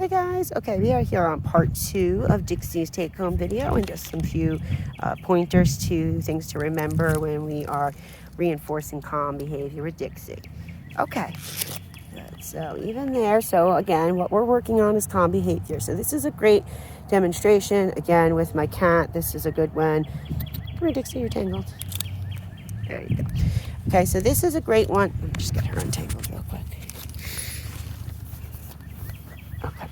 Hey guys, okay, we are here on part 2 of Dixie's take-home video and just some few pointers to things to remember when we are reinforcing calm behavior with Dixie. Okay, good. So even there, so again, what we're working on is calm behavior. So this is a great demonstration. Again, with my cat, this is a good one. Come here, Dixie, you're tangled. There you go. Okay, so this is a great one. Let me just get her untangled real quick. Okay.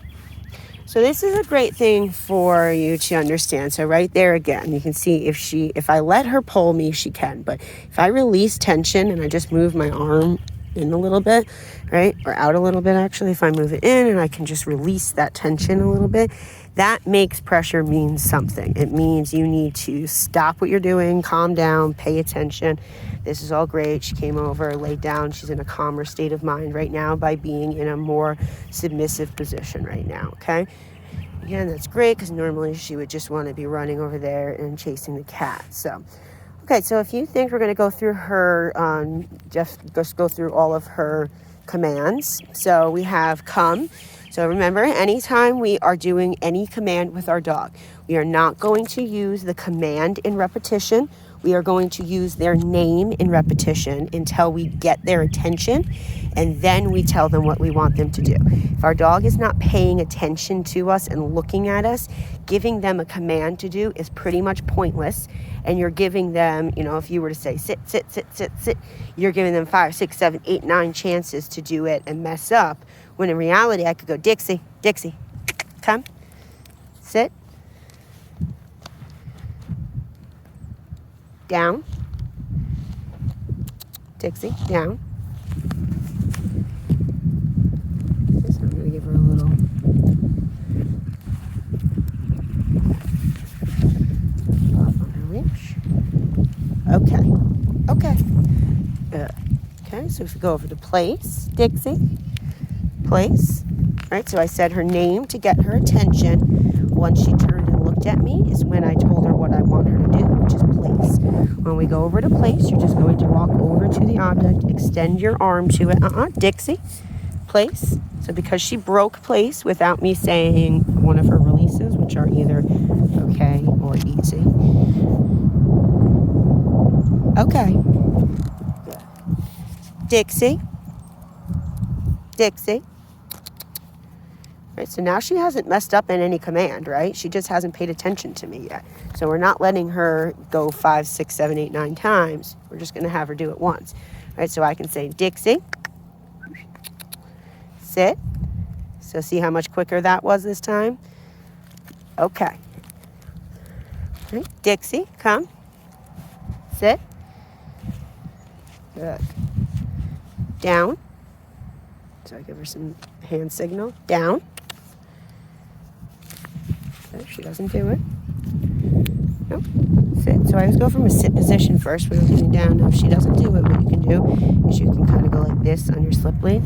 So this is a great thing for you to understand. So right there again, you can see if I let her pull me, she can. But if I release tension and I just move my arm in a little bit, right, or out a little bit actually, if I move it in and I can just release that tension a little bit, that makes pressure mean something. It means you need to stop what you're doing, calm down, pay attention. This is all great. She came over, laid down. She's in a calmer state of mind right now by being in a more submissive position right now, okay? Again, that's great because normally she would just want to be running over there and chasing the cat. So, okay, so if you think we're going to go through her, just go through all of her commands. So we have come. So remember, anytime we are doing any command with our dog, we are not going to use the command in repetition. We are going to use their name in repetition until we get their attention, and then we tell them what we want them to do. If our dog is not paying attention to us and looking at us, giving them a command to do is pretty much pointless. And you're giving them, if you were to say, sit, sit, sit, sit, sit, you're giving them 5, 6, 7, 8, 9 chances to do it and mess up. When in reality, I could go, Dixie, Dixie, come, sit, down, Dixie, down. So I'm going to give her a little off on her leash. Okay. Okay, so if we go over to place, Dixie, place. Right, so I said her name to get her attention. Once she turned and looked at me is when I told her what I want her to do, which is place. When we go over to place, you're just going to walk over to the object, extend your arm to it. Dixie, place. So because she broke place without me saying one of her releases, which are either okay or easy. Okay. Good. Dixie. Dixie. Right, so now she hasn't messed up in any command, right? She just hasn't paid attention to me yet. So we're not letting her go 5, 6, 7, 8, 9 times. We're just going to have her do it once. Right, so I can say, Dixie, sit. So see how much quicker that was this time? Okay. Right, Dixie, come. Sit. Good. Down. So I give her some hand signal. Down. Okay, she doesn't do it. Nope. Sit. So I always go from a sit position first when I'm getting down. Now if she doesn't do it, what you can do is you can kind of go like this on your slip lead.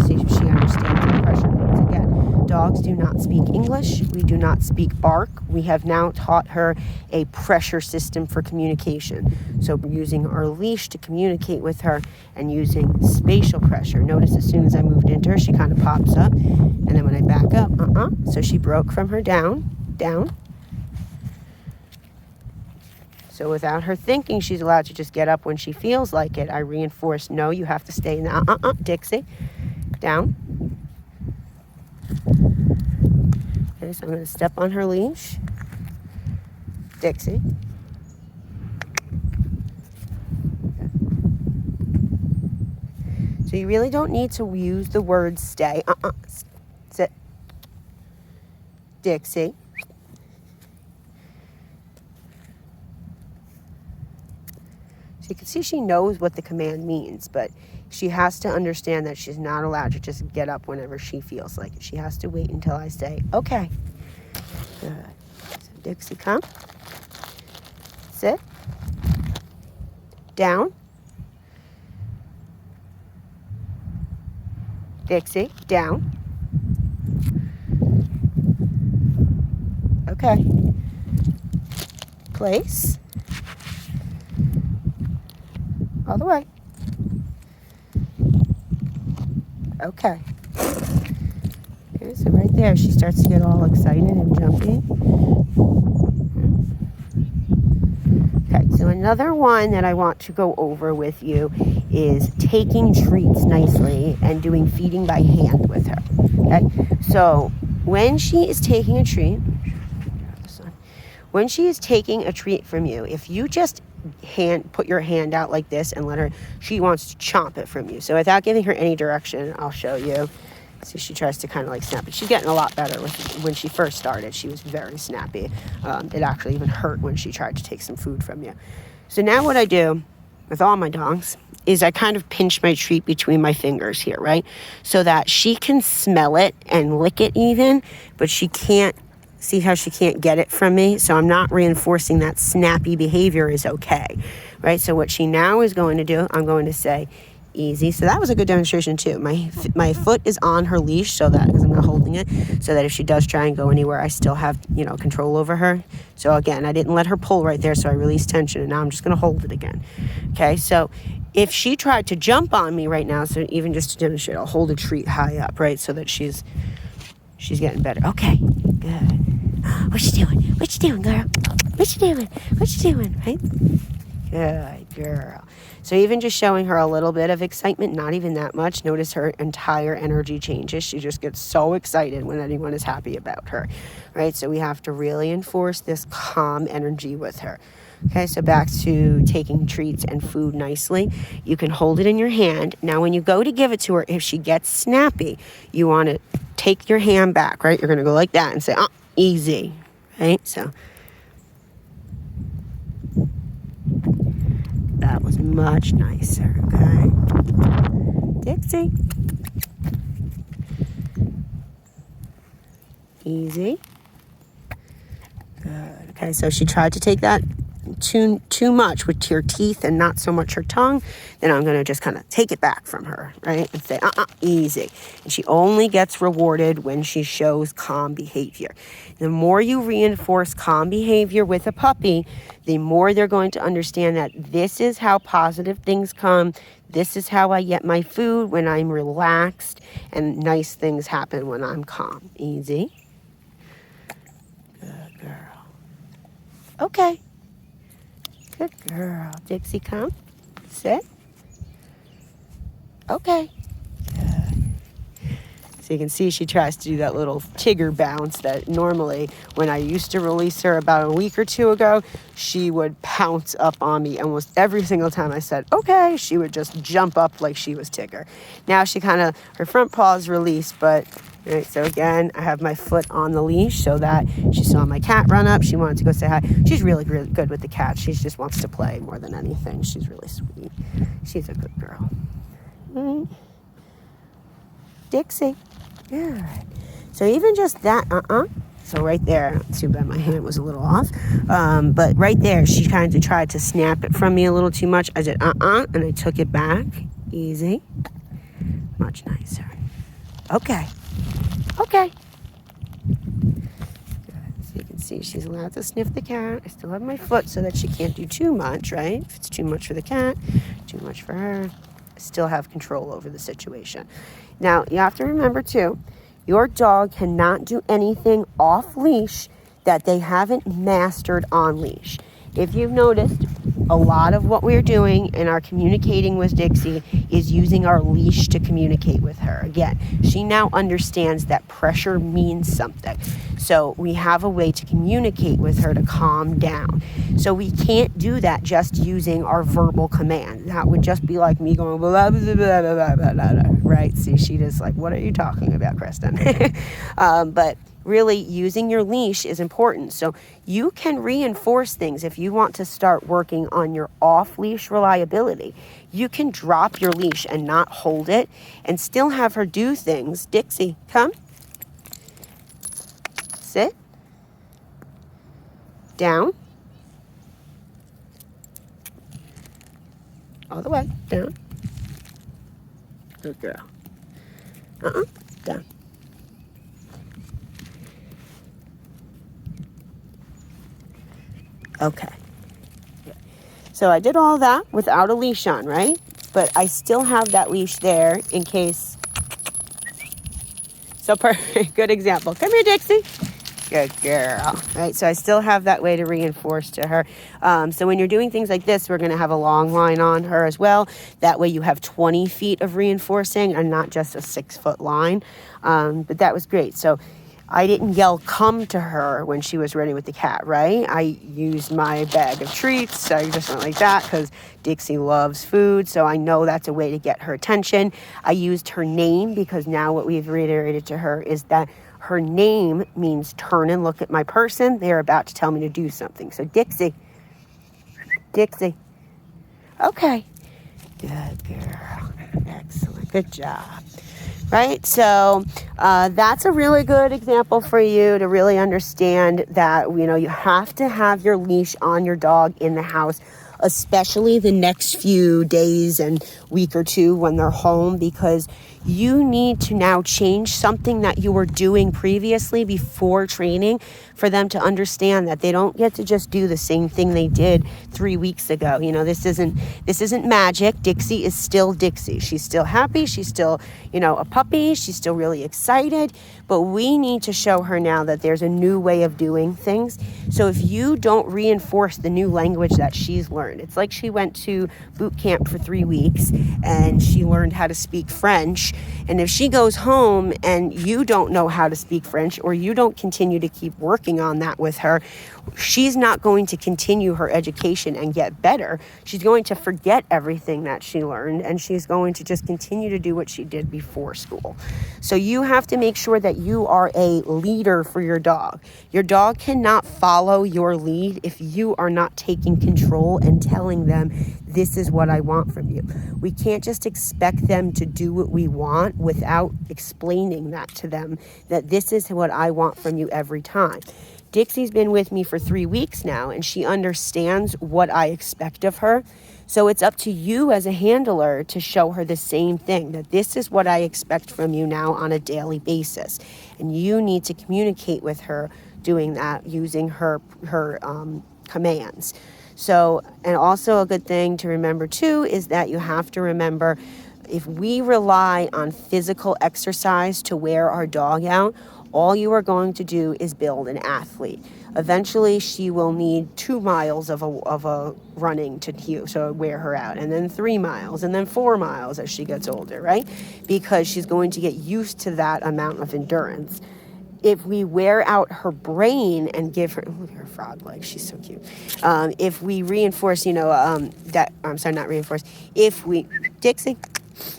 See if she understands what pressure means. Again, dogs do not speak English. We do not speak bark. We have now taught her a pressure system for communication. So we're using our leash to communicate with her and using spatial pressure. Notice as soon as I moved into her, she kind of pops up. And then when I back up, So she broke from her down. So without her thinking she's allowed to just get up when she feels like it, I reinforce, no, you have to stay in the Dixie. Down. Okay, so I'm going to step on her leash. Dixie. So you really don't need to use the word stay. Sit. Dixie. So you can see she knows what the command means, but she has to understand that she's not allowed to just get up whenever she feels like it. She has to wait until I say, okay. Good. So Dixie, come. Sit. Down. Dixie, down. Okay. Place. All the way. Okay. Okay, so right there, she starts to get all excited and jumpy. Okay, so another one that I want to go over with you is taking treats nicely and doing feeding by hand with her. Okay, so when she is taking a treat, from you, if you just put your hand out like this and let her, she wants to chomp it from you. So without giving her any direction, I'll show you. So she tries to kind of like snap it. She's getting a lot better when she first started. She was very snappy. It actually even hurt when she tried to take some food from you. So now what I do with all my dogs is I kind of pinch my treat between my fingers here, right? So that she can smell it and lick it even, but she can't. See how she can't get it from me? So I'm not reinforcing that snappy behavior is okay, right? So what she now is going to do, I'm going to say, easy. So that was a good demonstration too. My foot is on her leash so that, because I'm not holding it, so that if she does try and go anywhere, I still have, control over her. So again, I didn't let her pull right there, so I released tension, and now I'm just going to hold it again. Okay, so if she tried to jump on me right now, so even just to demonstrate, I'll hold a treat high up, right, so that she's getting better. Okay, good. What you doing? What you doing, girl? What you doing? What you doing, right? Good girl. So even just showing her a little bit of excitement, not even that much, notice her entire energy changes. She just gets so excited when anyone is happy about her, right? So we have to really enforce this calm energy with her. Okay, so back to taking treats and food nicely. You can hold it in your hand. Now, when you go to give it to her, if she gets snappy, you want to take your hand back, right? You're going to go like that and say, easy, right? So that was much nicer, okay? Dixie. Easy. Good. Okay, so she tried to take that too much with your teeth and not so much her tongue, then I'm going to just kind of take it back from her, right? And say, easy. And she only gets rewarded when she shows calm behavior. The more you reinforce calm behavior with a puppy, the more they're going to understand that this is how positive things come. This is how I get my food when I'm relaxed, and nice things happen when I'm calm. Easy. Good girl. Okay. Good girl. Dixie, come. Sit. Okay. Good. So you can see she tries to do that little Tigger bounce that normally, when I used to release her about a week or two ago, she would pounce up on me almost every single time I said, okay, she would just jump up like she was Tigger. Now she her front paw is released, but right, so again, I have my foot on the leash so that she saw my cat run up. She wanted to go say hi. She's really, really good with the cat. She just wants to play more than anything. She's really sweet. She's a good girl. Dixie. Good. So even just that, So right there, too bad my hand was a little off. But right there, she kind of tried to snap it from me a little too much. I did, and I took it back. Easy. Much nicer. Okay. Okay. Good. So you can see she's allowed to sniff the cat. I still have my foot so that she can't do too much, right? If it's too much for the cat, too much for her, I still have control over the situation. Now, you have to remember, too, your dog cannot do anything off leash that they haven't mastered on leash. If you've noticed, a lot of what we're doing in our communicating with Dixie is using our leash to communicate with her. Again, she now understands that pressure means something. So we have a way to communicate with her to calm down. So we can't do that just using our verbal command. That would just be like me going, blah, blah, blah, blah, blah, blah, blah, blah, right? See, she just like, what are you talking about, Kristen? But really, using your leash is important. So you can reinforce things if you want to start working on your off-leash reliability. You can drop your leash and not hold it and still have her do things. Dixie, come. Sit. Down. All the way. Down. Good girl. Down. Okay. So I did all that without a leash on, right? But I still have that leash there in case So perfect. Good example. Come here, Dixie. Good girl. Right, so I still have that way to reinforce to her. So when you're doing things like this, we're going to have a long line on her as well. That way you have 20 feet of reinforcing and not just a 6-foot line. But that was great. So I didn't yell come to her when she was ready with the cat, right? I used my bag of treats. I just went like that because Dixie loves food. So I know that's a way to get her attention. I used her name because now what we've reiterated to her is that her name means turn and look at my person. They're about to tell me to do something. So Dixie. Dixie. Okay. Good girl. Excellent. Good job. Right? So that's a really good example for you to really understand that, you have to have your leash on your dog in the house, especially the next few days and week or two when they're home, because you need to now change something that you were doing previously before training for them to understand that they don't get to just do the same thing they did 3 weeks ago. This isn't magic. Dixie is still Dixie. She's still happy. She's still, a puppy. She's still really excited. But we need to show her now that there's a new way of doing things. So if you don't reinforce the new language that she's learned, it's like she went to boot camp for 3 weeks and she learned how to speak French. And if she goes home and you don't know how to speak French, or you don't continue to keep working on that with her, she's not going to continue her education and get better. She's going to forget everything that she learned, and she's going to just continue to do what she did before school. So you have to make sure that you are a leader for your dog. Your dog cannot follow your lead if you are not taking control and telling them, this is what I want from you. We can't just expect them to do what we want without explaining that to them, that this is what I want from you every time. Dixie's been with me for 3 weeks now, and she understands what I expect of her. So it's up to you as a handler to show her the same thing, that this is what I expect from you now on a daily basis. And you need to communicate with her doing that, using her commands. So, and also a good thing to remember too is that you have to remember, if we rely on physical exercise to wear our dog out, all you are going to do is build an athlete. Eventually, she will need 2 miles of a running to wear her out, and then 3 miles, and then 4 miles as she gets older, right? Because she's going to get used to that amount of endurance. If we wear out her brain and give her, look at her frog legs, she's so cute. If we reinforce, Dixie,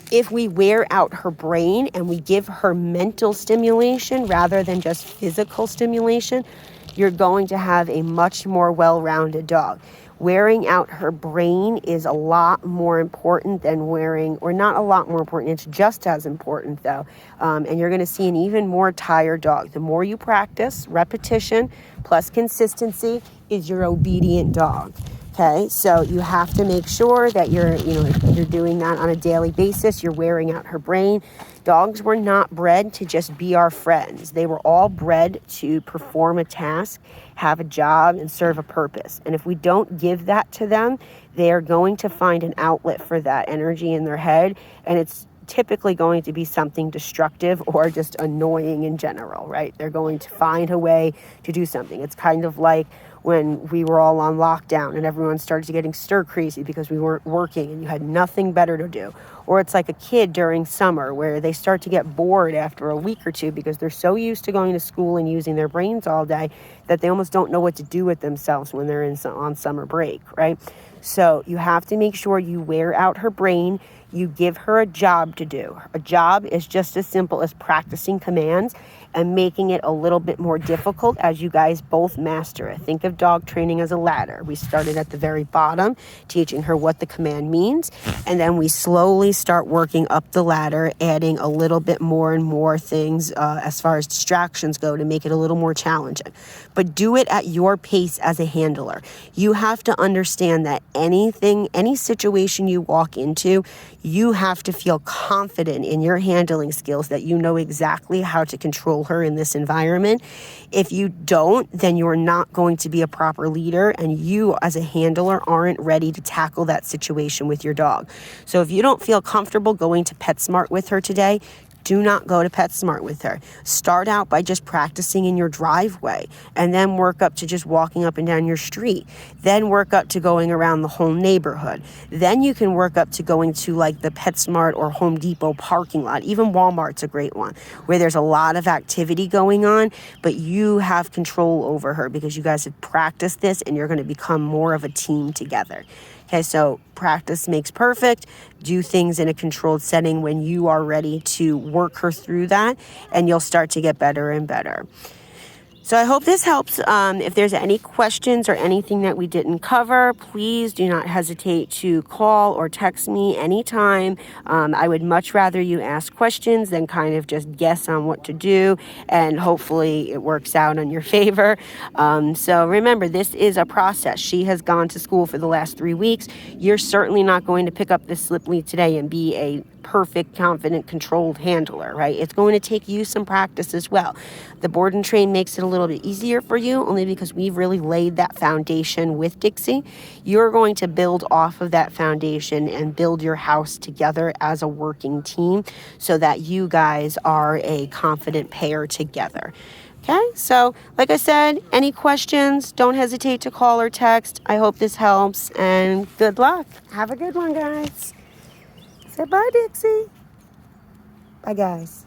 if we wear out her brain and we give her mental stimulation rather than just physical stimulation, you're going to have a much more well-rounded dog. Wearing out her brain is a lot more important than not a lot more important, it's just as important though. And you're going to see an even more tired dog. The more you practice, repetition plus consistency is your obedient dog. Okay, so you have to make sure that you're doing that on a daily basis. You're wearing out her brain. Dogs were not bred to just be our friends. They were all bred to perform a task, have a job, and serve a purpose. And if we don't give that to them, they are going to find an outlet for that energy in their head, and it's typically going to be something destructive or just annoying in general, right? They're going to find a way to do something. It's kind of like when we were all on lockdown and everyone started getting stir crazy because we weren't working and you had nothing better to do. Or it's like a kid during summer where they start to get bored after a week or two because they're so used to going to school and using their brains all day that they almost don't know what to do with themselves when they're on summer break, right? So you have to make sure you wear out her brain. You give her a job to do. A job is just as simple as practicing commands and making it a little bit more difficult as you guys both master it. Think of dog training as a ladder. We started at the very bottom, teaching her what the command means, and then we slowly start working up the ladder, adding a little bit more and more things as far as distractions go to make it a little more challenging. But do it at your pace as a handler. You have to understand that any situation you walk into, you have to feel confident in your handling skills, that you know exactly how to control her in this environment. If you don't, then you're not going to be a proper leader, and you as a handler aren't ready to tackle that situation with your dog. So if you don't feel comfortable going to PetSmart with her today, Do not go to PetSmart with her. Start out by just practicing in your driveway, and then work up to just walking up and down your street. Then work up to going around the whole neighborhood. Then you can work up to going to like the PetSmart or Home Depot parking lot. Even Walmart's a great one, where there's a lot of activity going on, but you have control over her because you guys have practiced this and you're going to become more of a team together. Okay, so practice makes perfect. Do things in a controlled setting when you are ready to work her through that, and you'll start to get better and better. So I hope this helps. If there's any questions or anything that we didn't cover, please do not hesitate to call or text me anytime. I would much rather you ask questions than kind of just guess on what to do, and hopefully it works out in your favor. So remember, this is a process. She has gone to school for the last 3 weeks. You're certainly not going to pick up this slip lead today and be a perfect, confident, controlled handler, right? It's going to take you some practice as well. The board and train makes it a little bit easier for you only because we've really laid that foundation with Dixie. You're going to build off of that foundation and build your house together as a working team so that you guys are a confident pair together. Okay, so like I said, any questions, don't hesitate to call or text. I hope this helps, and good luck. Have a good one, guys. Say bye, Dixie. Bye, guys.